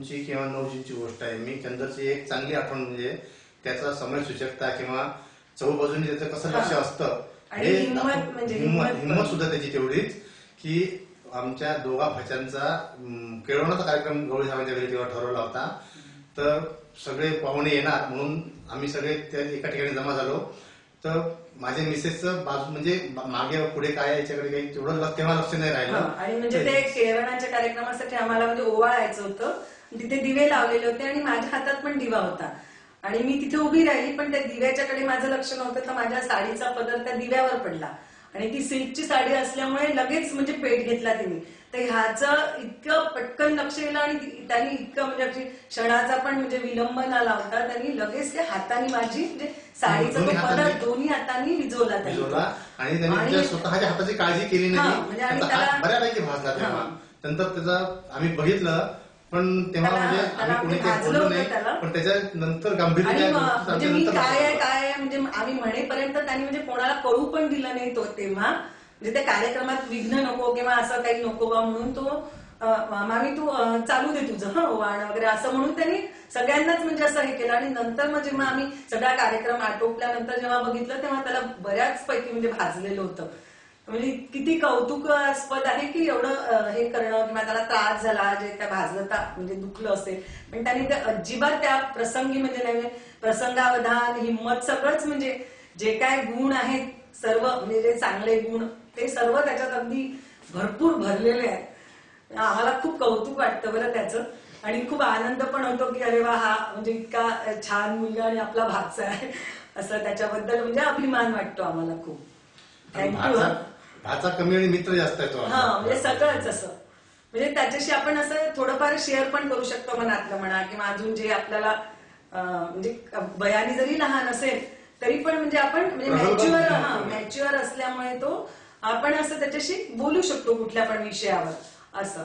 ची किंवा 9ची गोष्ट आहे. मी चंदरची एक चांगली आठवण म्हणजे त्याचा समय सूचकता किंवा चहूबाजूने त्याचं कसं लक्ष असतं आणि हिंमत सुद्धा त्याची तेवढीच की आमच्या दोघा भाच्यांचा केळवणाचा कार्यक्रम गवळी साहेबांच्या घरी तेव्हा ठरवला होता. तर सगळे पाहुणे येणार म्हणून आम्ही सगळे त्या एका ठिकाणी जमा झालो. तर माझ्या मिसेसचं बाजू म्हणजे मागे पुढे काय याच्याकडे काही तेवढं तेव्हा लक्ष नाही राहिलं. आणि म्हणजे ते केळवणाच्या कार्यक्रमासाठी आम्हाला म्हणजे ओवाळायचं होतं. तिथे दिवे लावलेले होते आणि माझ्या हातात पण दिवा होता आणि मी तिथे उभी राहिली, पण त्या दिव्याच्याकडे माझं लक्ष नव्हतं. तर माझ्या साडीचा पदर त्या दिव्यावर पडला आणि ती सिल्कची साडी असल्यामुळे लगेच म्हणजे पेट घेतला तिने. तर ह्याचं इतकं पटकन लक्ष गेलं आणि त्यांनी इतकं म्हणजे क्षणाचा पण म्हणजे विलंब न लावता त्यांनी लगेच त्या हाताने माझी म्हणजे साडीचा तो पदर दोन्ही हातांनी विझवला आणि त्यांनी स्वतःच्या हाताची काळजी केली नाही. बऱ्यापैकी भाजला तेव्हा. नंतर त्याचा आम्ही बघितलं पण तेव्हा म्हणजे आम्ही कोणी काही बोललो नाही, पण त्याच्यानंतर गांभीर्य म्हणजे मी काय म्हणजे आम्ही म्हणेपर्यंत त्यांनी म्हणजे कोणाला कळू पण दिलं नाही. तो तेव्हा म्हणजे त्या कार्यक्रमात विघ्न नको किंवा असं काही नको बा म्हणून तो मामी तू चालू दे तुझं वाण वगैरे असं म्हणून त्यांनी सगळ्यांनाच म्हणजे असं हे केलं. आणि नंतर मग जेव्हा आम्ही सगळा कार्यक्रम आटोपल्यानंतर जेव्हा बघितलं तेव्हा त्याला बऱ्याच पैकी म्हणजे भाजलेलं होतं. म्हणजे किती कौतुकास्पद आहे की एवढं हे करणं किंवा त्याला त्रास झाला जे त्या भाजलता म्हणजे दुखलं असेल, पण त्यांनी ते अजिबात त्या प्रसंगी म्हणजे नाही प्रसंगावधान हिंमत सगळंच म्हणजे जे काय गुण आहेत सर्व म्हणजे जे चांगले गुण ते सर्व त्याच्यात अगदी भरपूर भरलेले आहेत. आम्हाला खूप कौतुक वाटतं बरं त्याचं आणि खूप आनंद पण होतो की अरे वा हा म्हणजे इतका छान मुलगा आणि आपला भाचा आहे असं त्याच्याबद्दल म्हणजे अभिमान वाटतो आम्हाला खूप. थँक्यू. भाचा कमी आणि मित्र जास्त आहे तो. म्हणजे सगळंच असं म्हणजे त्याच्याशी आपण असं थोडंफार शेअर पण करू शकतो मनातलं म्हणा किंवा अजून जे आपल्याला म्हणजे बयानी जरी लहान असेल तरी पण म्हणजे आपण म्हणजे मॅच्युअर असल्यामुळे तो आपण असं त्याच्याशी बोलू शकतो कुठल्या पण विषयावर असं.